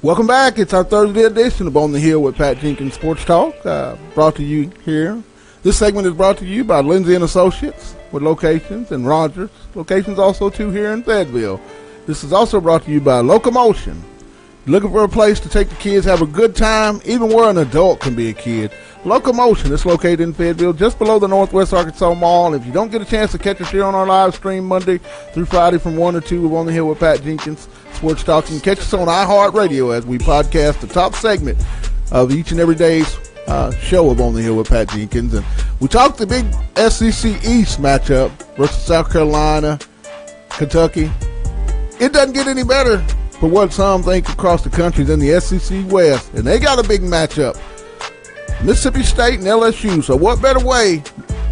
Welcome back. It's our Thursday edition of On the Hill with Pat Jenkins Sports Talk, brought to you here. This segment is brought to you by Lindsay & Associates with locations in Rogers. Locations also, too, here in Fayetteville. This is also brought to you by Locomotion. Looking for a place to take the kids, have a good time, even where an adult can be a kid. Locomotion is located in Fayetteville, just below the Northwest Arkansas Mall. If you don't get a chance to catch us here on our live stream Monday through Friday from 1 to 2 of On the Hill with Pat Jenkins Sports Talk, you can catch us on iHeartRadio as we podcast the top segment of each and every day's show of On the Hill with Pat Jenkins. And we talked the big SEC East matchup versus South Carolina, Kentucky. It doesn't get any better for what some think across the country than the SEC West, and they got a big matchup. Mississippi State and LSU. So what better way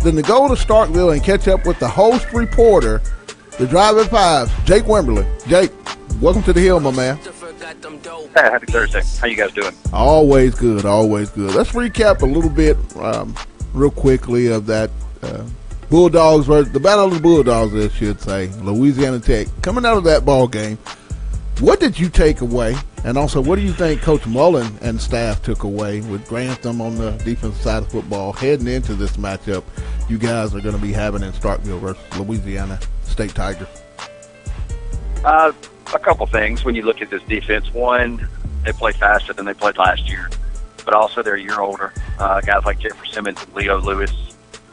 than to go to Starkville and catch up with the host reporter, the Drive at 5, Jake Wimberly. Jake, welcome to the Hill, my man. Hey, happy Thursday. How you guys doing? Always good, always good. Let's recap a little bit real quickly of that Bulldogs versus the Battle of the Bulldogs, I should say, Louisiana Tech. Coming out of that ball game, what did you take away? And also, what do you think Coach Mullen and staff took away with Grantham on the defensive side of football heading into this matchup you guys are going to be having in Starkville versus Louisiana State Tigers? A couple things when you look at this defense. One, they play faster than they played last year, but also they're a year older. Guys like Jeffrey Simmons and Leo Lewis,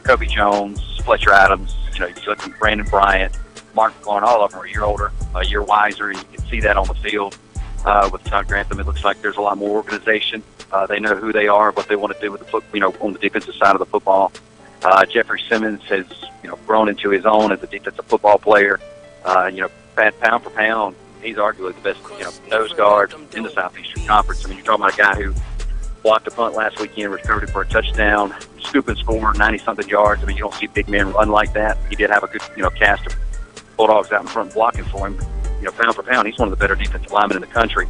Kobe Jones, Fletcher Adams, you look at Brandon Bryant, Mark McLaurin, all of them are a year older, a year wiser, and you can see that on the field. With Todd Grantham, it looks like there's a lot more organization. They know who they are, what they want to do with the on the defensive side of the football. Jeffrey Simmons has, grown into his own as a defensive football player. Pound for pound, he's arguably the best, nose guard in the Southeastern Conference. I mean, you're talking about a guy who blocked a punt last weekend, recovered it for a touchdown, scoop and score 90-something yards. I mean, you don't see big men run like that. He did have a good, cast of Bulldogs out in front blocking for him. Pound for pound, he's one of the better defensive linemen in the country,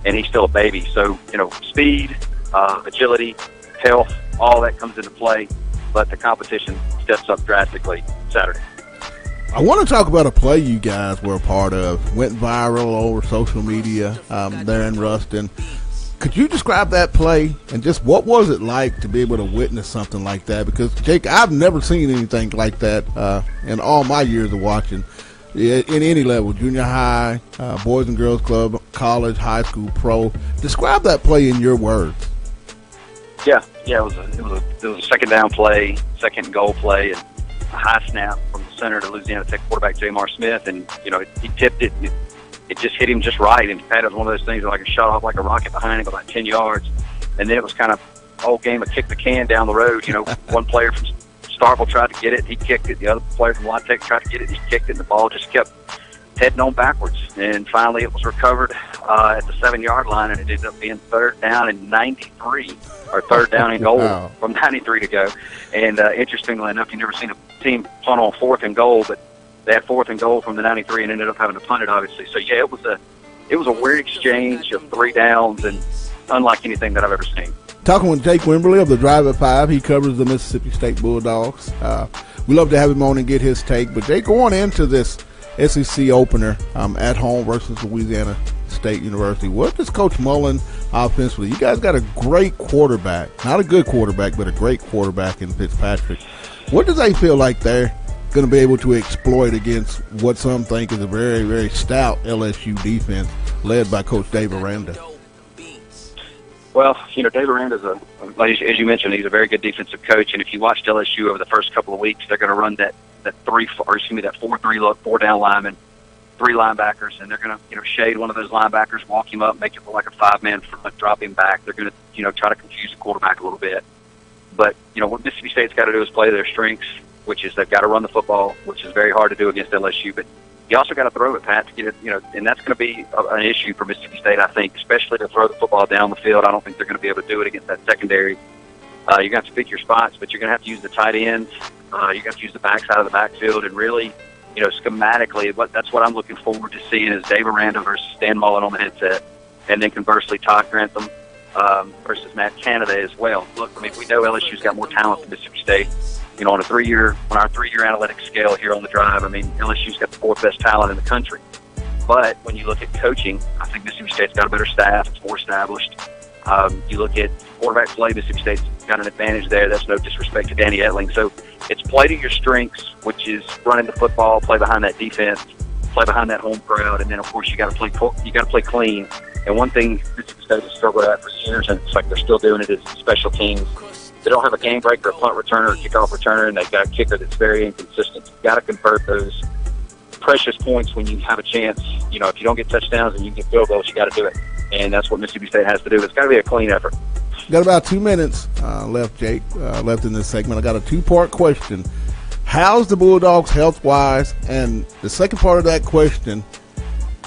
and he's still a baby. So, speed, agility, health, all that comes into play, but the competition steps up drastically Saturday. I want to talk about a play you guys were a part of. Went viral over social media there in Ruston. Could you describe that play and just what was it like to be able to witness something like that? Because, Jake, I've never seen anything like that in all my years of watching. In any level, junior high, Boys and Girls Club, college, high school, pro. Describe that play in your words. Yeah, it was a second down play, second goal play, and a high snap from the center to Louisiana Tech quarterback Jamar Smith, and he tipped it. And it just hit him just right, and Pat, it was one of those things like a shot off like a rocket behind him about 10 yards, and then it was kind of whole game of kick the can down the road. One player from Starkville tried to get it, he kicked it. The other player from La Tech tried to get it, he kicked it, and the ball just kept heading on backwards. And finally it was recovered at the 7-yard line, and it ended up being third down and 93, or third down and goal from 93 to go. And interestingly enough, you've never seen a team punt on 4th and goal, but they had 4th and goal from the 93 and ended up having to punt it, obviously. So, yeah, it was a weird exchange of 3 downs and unlike anything that I've ever seen. Talking with Jake Wimberly of the Drive at 5. He covers the Mississippi State Bulldogs. We love to have him on and get his take. But Jake, going into this SEC opener at home versus Louisiana State University, what does Coach Mullen offensively? You guys got a great quarterback. Not a good quarterback, but a great quarterback in Fitzpatrick. What does they feel like they're going to be able to exploit against what some think is a very, very stout LSU defense led by Coach Dave Aranda? Well, Dave Aranda's as you mentioned, he's a very good defensive coach. And if you watched LSU over the first couple of weeks, they're going to run that 4-3 look, 4 down linemen, 3 linebackers, and they're going to shade one of those linebackers, walk him up, make it look like a 5-man front, drop him back. They're going to try to confuse the quarterback a little bit. But what Mississippi State's got to do is play their strengths, which is they've got to run the football, which is very hard to do against LSU. But you also got to throw it, Pat, to get it, and that's going to be an issue for Mississippi State, I think, especially to throw the football down the field. I don't think they're going to be able to do it against that secondary. You're going to have to pick your spots, but you're going to have to use the tight ends. You're going to have to use the backside of the backfield, and really, schematically, that's what I'm looking forward to seeing is Dave Aranda versus Stan Mullen on the headset, and then conversely, Todd Grantham versus Matt Canada as well. Look, I mean, we know LSU's got more talent than Mississippi State. On our 3-year analytics scale here on the Drive, I mean, LSU's got the 4th best talent in the country. But when you look at coaching, I think Mississippi State's got a better staff. It's more established. You look at quarterback play, Mississippi State's got an advantage there. That's no disrespect to Danny Etling. So it's play to your strengths, which is running the football, play behind that defense, play behind that home crowd, and then of course you got to play clean. And one thing Mississippi State has struggled at for years, and it's like they're still doing it, is special teams. They don't have a game breaker, a punt returner, a kickoff returner, and they've got a kicker that's very inconsistent. You've got to convert those precious points when you have a chance. You know, if you don't get touchdowns and you get field goals, you got to do it. And that's what Mississippi State has to do. It's got to be a clean effort. Got about 2 minutes left, Jake, left in this segment. I got a two-part question. How's the Bulldogs health-wise? And the second part of that question,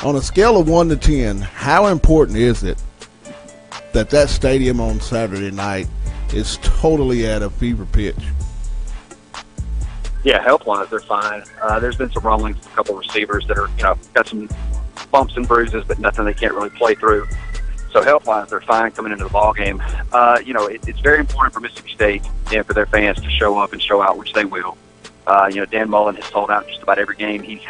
on a scale of 1 to 10, how important is it that stadium on Saturday night is totally at a fever pitch? Yeah, health-wise, they're fine. There's been some rumblings of a couple of receivers that are, got some bumps and bruises, but nothing they can't really play through. So health-wise, they're fine coming into the ball game. It's very important for Mississippi State and for their fans to show up and show out, which they will. Dan Mullen has sold out just about every game he's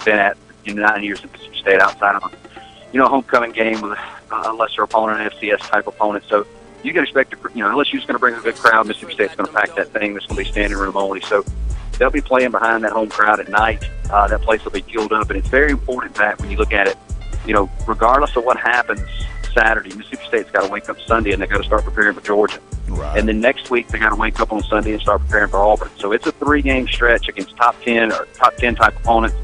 been at in 9 years at Mississippi State, outside of a homecoming game with a lesser opponent, an FCS type opponent. So you can expect LSU's going to bring a good crowd. Mississippi State's going to pack that thing. There's going to be standing room only. So they'll be playing behind that home crowd at night. That place will be fueled up, and it's very important that when you look at it, regardless of what happens Saturday, Mississippi State's got to wake up Sunday and they got to start preparing for Georgia. Right. And then next week they got to wake up on Sunday and start preparing for Auburn. So it's a 3-game stretch against top 10 or top 10 type opponents,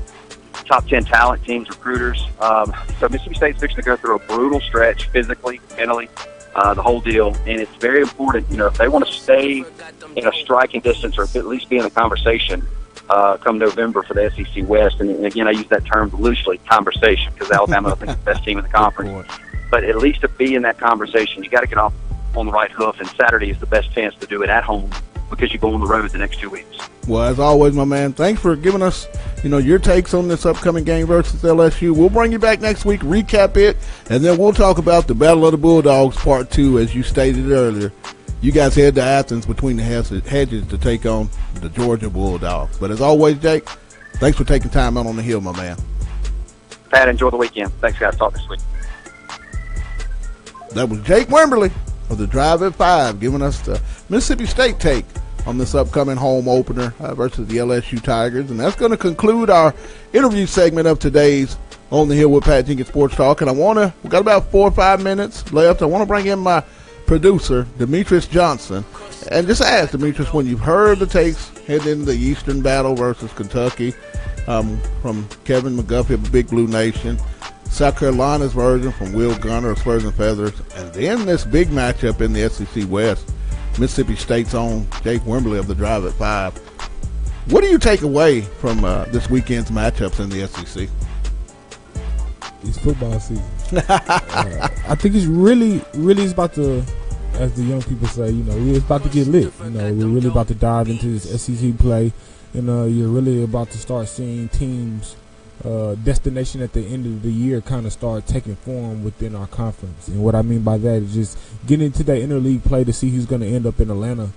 top 10 talent teams, recruiters. So Mississippi State's fixing to go through a brutal stretch physically, mentally, the whole deal. And it's very important, if they want to stay in a striking distance or at least be in a conversation come November for the SEC West. And again, I use that term loosely, conversation, because Alabama, I think, is the best team in the conference. But at least to be in that conversation, you got to get off on the right hoof, and Saturday is the best chance to do it at home because you go on the road the next 2 weeks. Well, as always, my man, thanks for giving us, your takes on this upcoming game versus LSU. We'll bring you back next week, recap it, and then we'll talk about the Battle of the Bulldogs Part 2, as you stated earlier. You guys head to Athens between the hedges to take on the Georgia Bulldogs. But as always, Jake, thanks for taking time out on the Hill, my man. Pat, enjoy the weekend. Thanks, guys. Talk this week. That was Jake Wimberly of the Drive at 5 giving us the Mississippi State take on this upcoming home opener versus the LSU Tigers. And that's going to conclude our interview segment of today's On the Hill with Pat Jenkins Sports Talk. And we got about 4 or 5 minutes left. I want to bring in my producer, Demetrius Johnson, and just ask Demetrius, when you've heard the takes heading into the Eastern Battle versus Kentucky from Kevin McGuffey of the Big Blue Nation, South Carolina's version from Will Gunner of Spurs and Feathers, and then this big matchup in the SEC West, Mississippi State's own Jake Wimberly of the Drive at 5. What do you take away from this weekend's matchups in the SEC? It's football season. I think it's really is about to, as the young people say, it's about to get lit. We're really about to dive into this SEC play. You're really about to start seeing teams' destination at the end of the year kind of start taking form within our conference. And what I mean by that is just getting into that interleague play to see who's going to end up in Atlanta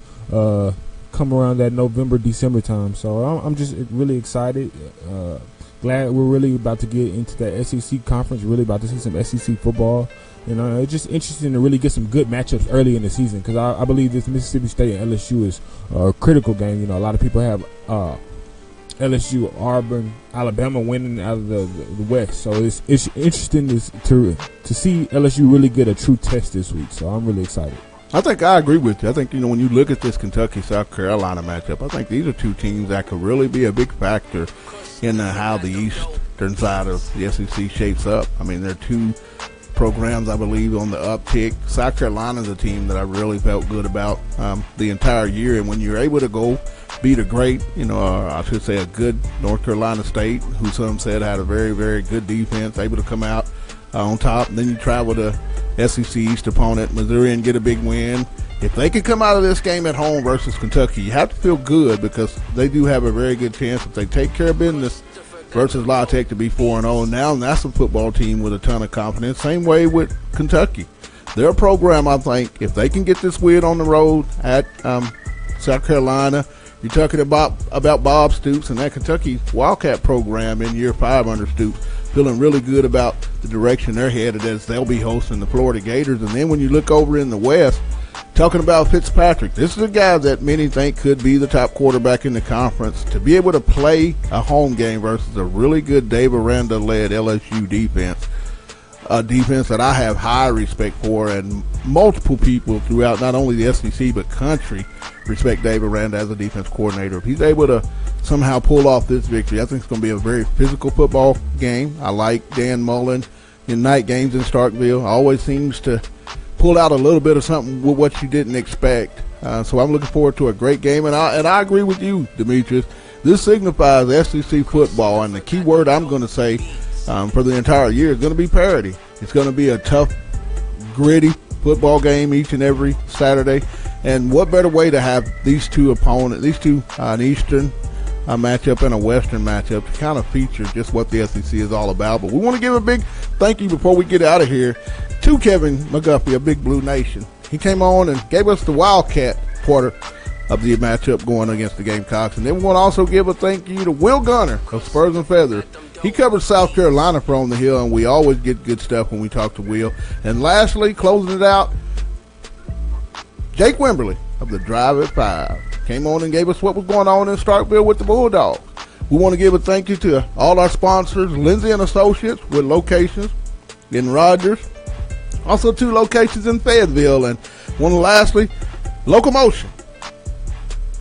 come around that November, December time. So I'm just really excited. Glad we're really about to get into that SEC conference, really about to see some SEC football. It's just interesting to really get some good matchups early in the season, because I believe this Mississippi State and LSU is a critical game. A lot of people have LSU, Auburn, Alabama winning out of the West. So it's interesting to see LSU really get a true test this week. So I'm really excited. I think I agree with you. I think, when you look at this Kentucky-South Carolina matchup, I think these are two teams that could really be a big factor in how the eastern side of the SEC shapes up. I mean, they're two programs, I believe, on the uptick. South Carolina's a team that I really felt good about the entire year. And when you're able to go beat a great, I should say a good North Carolina State, who some said had a very, very good defense, able to come out on top. And then you travel to SEC East opponent, Missouri, and get a big win. If they can come out of this game at home versus Kentucky, you have to feel good, because they do have a very good chance if they take care of business versus La Tech to be 4-0. Now that's a football team with a ton of confidence. Same way with Kentucky. Their program, I think, if they can get this win on the road at South Carolina, you're talking about Bob Stoops and that Kentucky Wildcat program in year 5 under Stoops. feeling really good about the direction they're headed as they'll be hosting the Florida Gators. And then when you look over in the West, talking about Fitzpatrick, this is a guy that many think could be the top quarterback in the conference. To be able to play a home game versus a really good Dave Aranda-led LSU defense, a defense that I have high respect for, and multiple people throughout not only the SEC but country respect Dave Aranda as a defense coordinator. If he's able to somehow pull off this victory, I think it's going to be a very physical football game. I like Dan Mullen in night games in Starkville. Always seems to pull out a little bit of something with what you didn't expect. So I'm looking forward to a great game. And I agree with you, Demetrius. This signifies SEC football, and the key word I'm going to say for the entire year is going to be parity. It's going to be a tough, gritty football game each and every Saturday. And what better way to have these two opponents, an Eastern matchup and a Western matchup, to kind of feature just what the SEC is all about. But we want to give a big thank you before we get out of here to Kevin McGuffey of Big Blue Nation. He came on and gave us the Wildcat quarter of the matchup going against the Gamecocks. And then we want to also give a thank you to Will Gunner of Spurs and Feathers. He covers South Carolina for On the Hill, and we always get good stuff when we talk to Will. And lastly, closing it out, Jake Wimberly of the Drive at 5 came on and gave us what was going on in Starkville with the Bulldogs. We want to give a thank you to all our sponsors, Lindsay and Associates with locations in Rogers, also 2 locations in Fayetteville, and lastly, Locomotion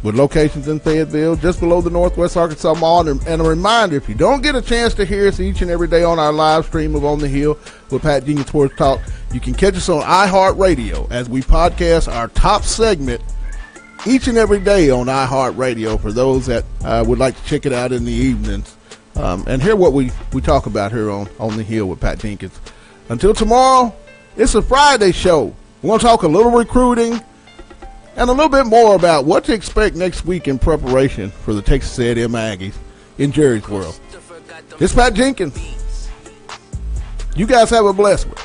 with locations in Fayetteville, just below the Northwest Arkansas Mall. And a reminder, if you don't get a chance to hear us each and every day on our live stream of On the Hill with Pat Jenkins Sports Talk, you can catch us on iHeartRadio as we podcast our top segment each and every day on iHeartRadio for those that would like to check it out in the evenings and hear what we talk about here on the Hill with Pat Jenkins. Until tomorrow, it's a Friday show. We're going to talk a little recruiting and a little bit more about what to expect next week in preparation for the Texas A&M Aggies in Jerry's World. It's Pat Jenkins. You guys have a blessed one.